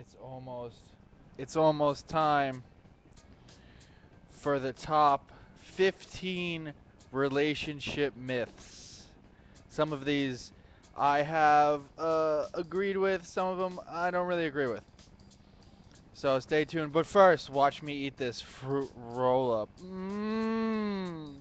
It's almost it's almost time for the top 15 relationship myths. Some of these I have agreed with, some of them I don't really agree with. So stay tuned. But first, watch me eat this fruit roll up. Mmm.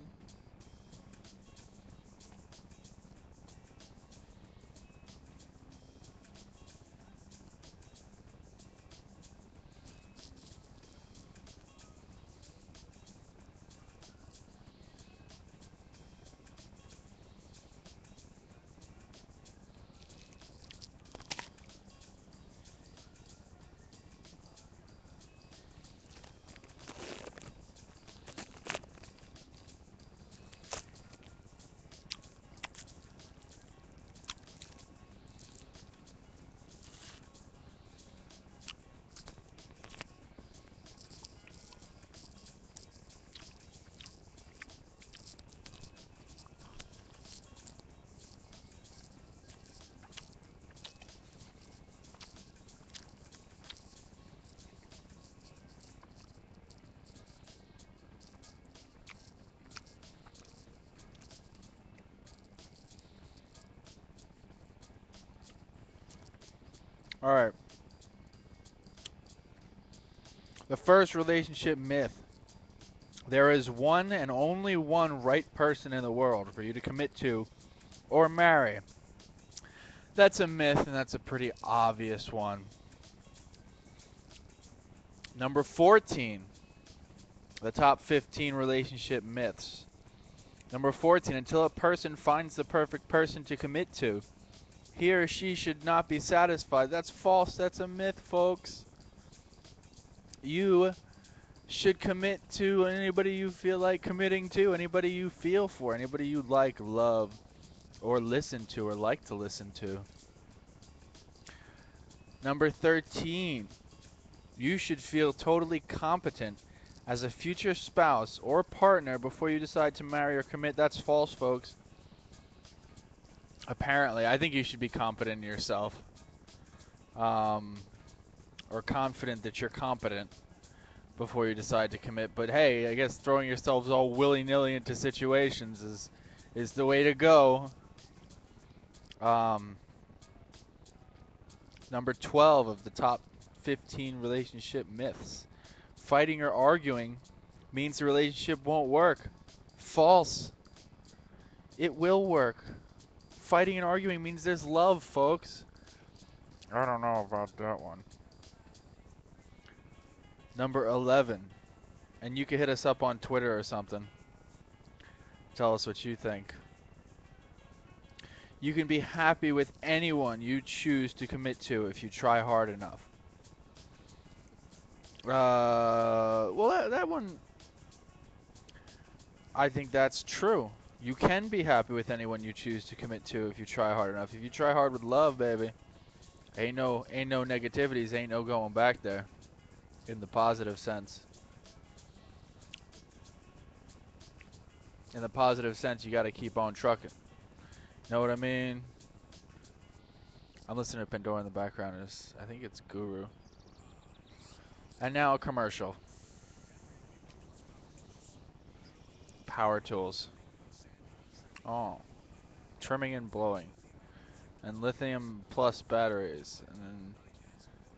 All right. The first relationship myth. There is one and only one right person in the world for you to commit to or marry. That's a myth, and that's a pretty obvious one. Number 14, the top 15 relationship myths. Number 14, until a person finds the perfect person to commit to, he or she should not be satisfied. That's false. That's a myth, folks. You should commit to anybody you feel like committing to, anybody you feel for, anybody you like, love, or listen to, or like to listen to. Number 13, you should feel totally competent as a future spouse or partner before you decide to marry or commit. That's false, folks. Apparently, I think you should be confident in yourself, um, or confident that you're competent before you decide to commit. But hey, I guess throwing yourselves all willy-nilly into situations is the way to go. Um, Number 12 of the top 15 relationship myths. Fighting or arguing means the relationship won't work. False. It will work. Fighting and arguing means there's love, folks. I don't know about that one. Number 11. And you can hit us up on Twitter or something. Tell us what you think. You can be happy with anyone you choose to commit to if you try hard enough. Well, that one, I think that's true. You can be happy with anyone you choose to commit to if you try hard enough. If you try hard with love, baby, ain't no negativities, ain't no going back there in the positive sense. In the positive sense, you got to keep on trucking. Know what I mean? I'm listening to Pandora in the background. I think it's Guru. And now a commercial. Power tools. Oh, trimming and blowing. And lithium plus batteries.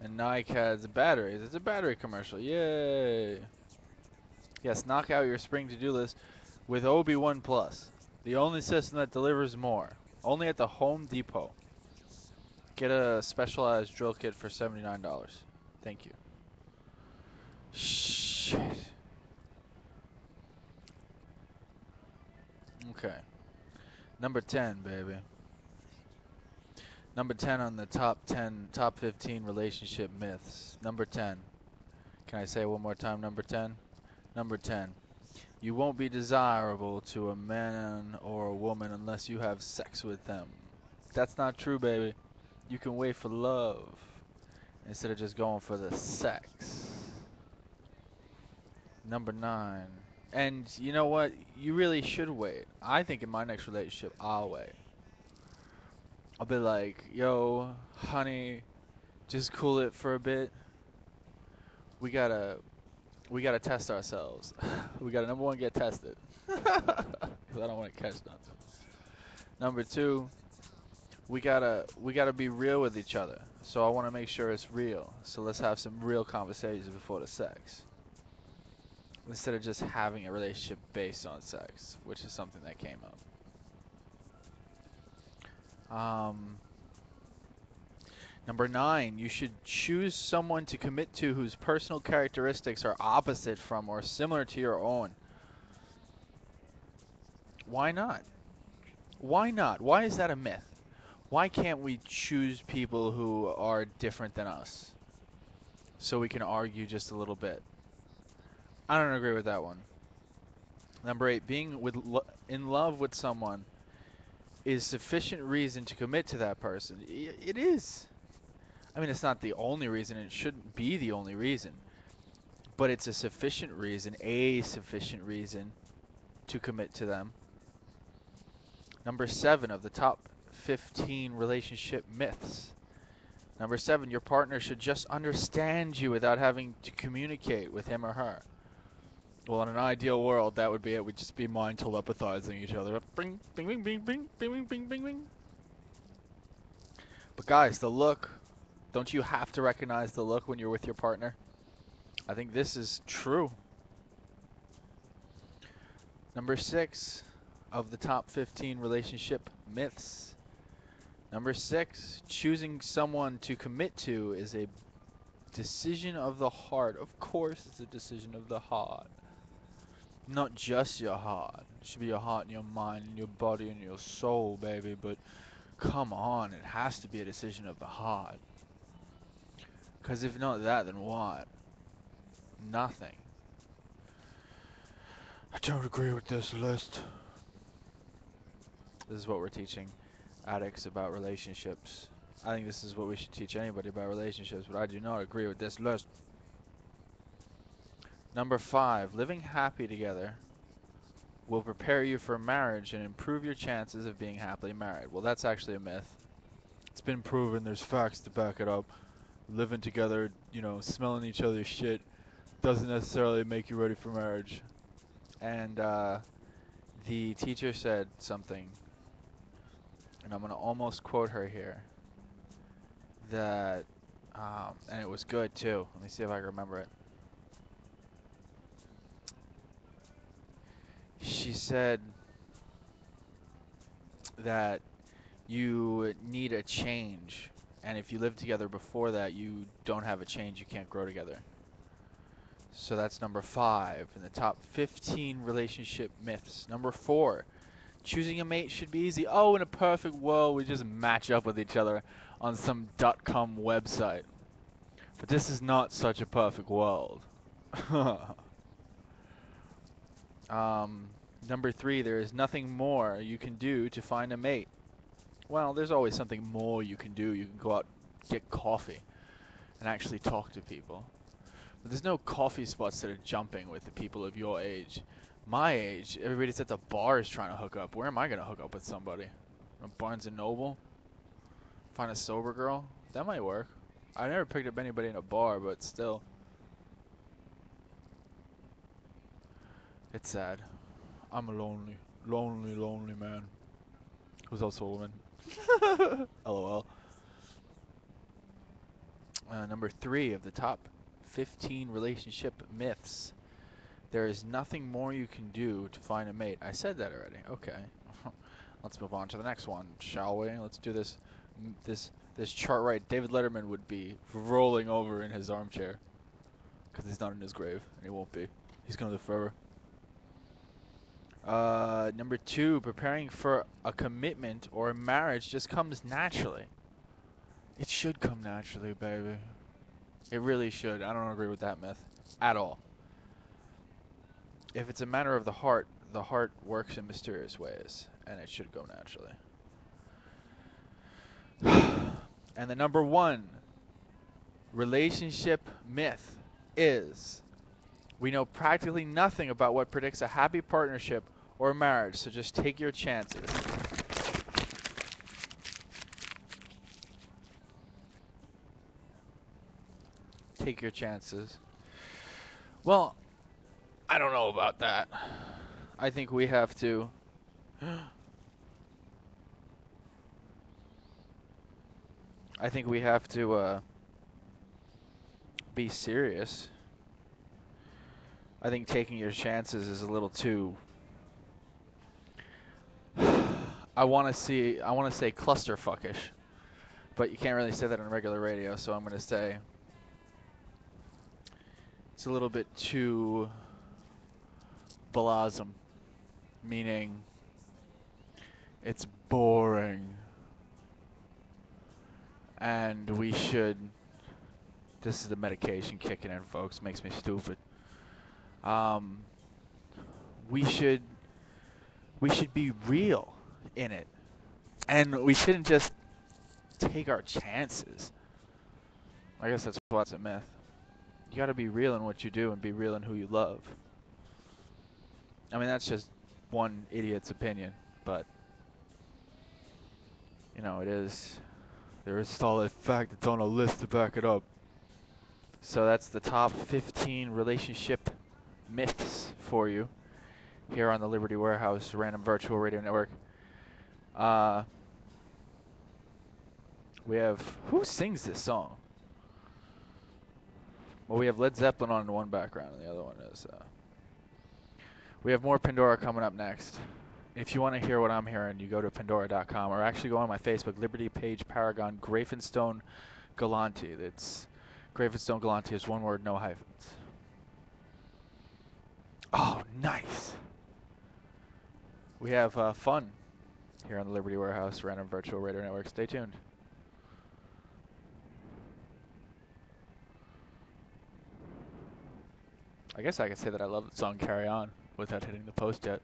And Nike has batteries. It's a battery commercial. Yay. Yes, knock out your spring to-do list with Obi-Wan Plus. The only system that delivers more. Only at the Home Depot. Get a specialized drill kit for $79. Thank you. Shit. Okay. Number 10, baby. Number 10 on the top 15 relationship myths. Number 10. Can I say it one more time? Number 10? Number 10. You won't be desirable to a man or a woman unless you have sex with them. That's not true, baby. You can wait for love instead of just going for the sex. Number 9. And you know what? You really should wait. I think in my next relationship, I'll wait. I'll be like, yo, honey, Just cool it for a bit. We gotta we gotta test ourselves. We gotta number one get tested. 'Cause I don't want to catch nothing. Number two, we gotta be real with each other. So I want to make sure it's real. So let's have some real conversations before the sex, instead of just having a relationship based on sex, which is something that came up. Number nine, you should choose someone to commit to whose personal characteristics are opposite from or similar to your own. Why not? Why not? Why is that a myth? Why can't we choose people who are different than us so we can argue just a little bit? I don't agree with that one. Number eight, being in love with someone is sufficient reason to commit to that person. It is. I mean, it's not the only reason, and it shouldn't be the only reason, but it's a sufficient reason to commit to them. Number seven of the top 15 relationship myths. Number seven, your partner should just understand you without having to communicate with him or her. Well, in an ideal world, that would be it. We'd just be mind telepathizing each other. Bing, bing, bing, bing, bing, bing, bing, bing, bing, bing. But guys, the look. Don't you have to recognize the look when you're with your partner? I think this is true. Number six of the top 15 relationship myths. Number six, choosing someone to commit to is a decision of the heart. Of course, it's a decision of the heart. Not just your heart. It should be your heart and your mind and your body and your soul, baby. But come on, it has to be a decision of the heart. Because if not that, then what? Nothing. I don't agree with this list. This is what we're teaching addicts about relationships. I think this is what we should teach anybody about relationships, but I do not agree with this list. Number five, living happy together will prepare you for marriage and improve your chances of being happily married. Well, that's actually a myth. It's been proven, there's facts to back it up. Living together, smelling each other's shit doesn't necessarily make you ready for marriage. And the teacher said something, and I'm going to almost quote her here, that, and it was good too. Let me see if I can remember it. She said that you need a change, and if you live together before that, you don't have a change, you can't grow together. So that's number five in the top 15 relationship myths. Number four, choosing a mate should be easy. Oh, in a perfect world, we just match up with each other on some .com website. But this is not such a perfect world. um, Number three, there is nothing more you can do to find a mate. Well, there's always something more you can do. You can go out, get coffee, and actually talk to people. But there's no coffee spots that are jumping with the people of your age. My age, everybody's at the bars trying to hook up. Where am I going to hook up with somebody? Barnes and Noble? Find a sober girl? That might work. I never picked up anybody in a bar, but still. It's sad. I'm a lonely man. Who's also a woman. LOL. Number three of the top 15 relationship myths. There is nothing more you can do to find a mate. I said that already. Okay. Let's move on to the next one, shall we? Let's do this. This chart right. David Letterman would be rolling over in his armchair because he's not in his grave, and he won't be. He's gonna live forever. Number two, preparing for a commitment or a marriage just comes naturally. It should come naturally, baby. It really should. I don't agree with that myth at all. If it's a matter of the heart works in mysterious ways, and it should go naturally. And the number one relationship myth is we know practically nothing about what predicts a happy partnership or marriage, so just take your chances. Take your chances. Well, I don't know about that. I think we have to. I think we have to be serious. I think taking your chances is a little too. I want to say clusterfuckish, but you can't really say that on regular radio, so I'm going to say it's a little bit too blasum, meaning it's boring, and we should. This is the medication kicking in, folks. Makes me stupid. Um, we we should be real in it, and we shouldn't just take our chances. I guess that's what's a myth. You got to be real in what you do and be real in who you love. I mean, that's just one idiot's opinion, but you know, it is. There is solid fact that's on a list to back it up. So that's the top 15 relationship myths for you here on the Liberty Warehouse Random Virtual Radio Network. Uh, we have who sings this song? Well, we have Led Zeppelin on one background, and the other one is. We have more Pandora coming up next. If you want to hear what I'm hearing, you go to Pandora.com or actually go on my Facebook, Liberty Page Paragon Grafenstone Galanti. That's Grafenstone Galanti is one word, no hyphens. Oh, nice. We have fun here on the Liberty Warehouse Random Virtual Radio Network. Stay tuned. I guess I could say that I love the song Carry On without hitting the post yet.